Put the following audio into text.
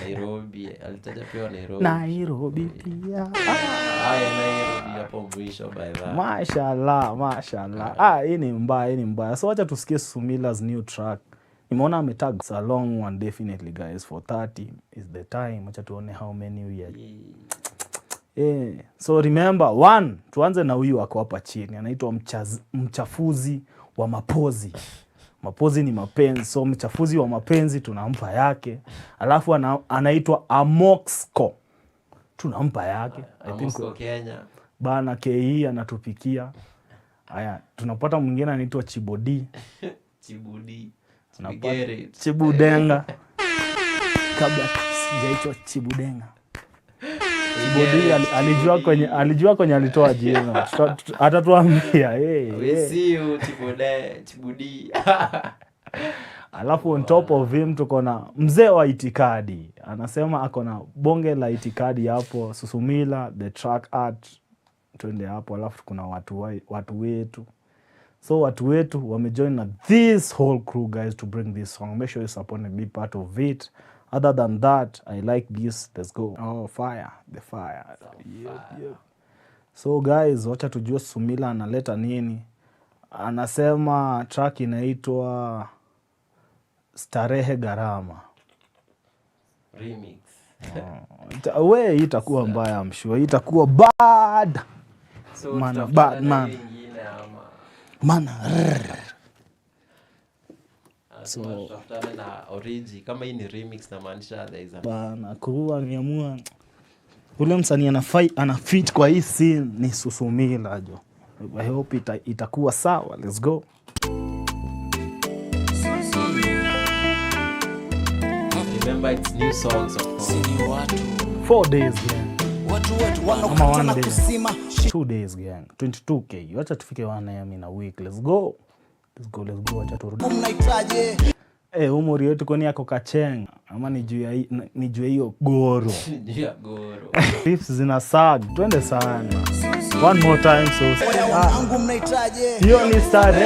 Nairobi, alitaja pia Nairobi pia. Nairobi hapo mwisho by that. Mashallah. Hii ni mbaya. So acha tusikie Sumila's new track. Nimeona ametag a long one definitely guys, for 30 is the time. Acha tuone how many we are. So remember, tuanze na huyu wako hapa chini. Anaitwa mchafuzi wa mapozi. Mapozi ni mapenzi. So mchafuzi wa mapenzi tunampa yake. Alafu anaitwa Amoxco. Tunampa yake. Amoxco Kenya. Bana KE anatupikia. Haya, tunapata mwingine anaitwa Chibodi. Chibudenga. Kabla sijaitwa Chibudenga. Chibodi alijua kwenye alitoa jina. Atatuambia we see you Chibudi. Alafu on top of him tuko na mzee wa itikadi. Anasema ako na bonge la itikadi hapo. Susumila the track art twende hapo. Alafu kuna watu wetu. So watu wetu wamejoin na this whole crew guys to bring this song. Make sure you support and be part of it. Other than that, I like this. Let's go. Oh, fire. The fire. Yep. So guys, wacha tujue Sumila analeta nini. Anasema track inaitwa Starehe Gharama. Remix. We, itakuwa mbaya, I'm sure. Itakuwa bad. So man, bad man. So tutafutana na origi kama hii ni remix na maanisha there is a bana kuwa niamua ule msanii ana fit kwa hii scene ni Susumila jo. I hope itakuwa sawa. Let's go. Remember it's new songs of course. 4 days gang. Watu wanakutana kusima 2 days gang. 22k. Wacha tufike 1 AM in a week. Let's go. Acha turudi. Mnahitaji umuri yetu koni yako Kacheng ama ni juu hiyo goro. Ndio goro. Riffs zina sag. Twende sana. One more time so. wangu mnahitaji Hiyo ni Starehe.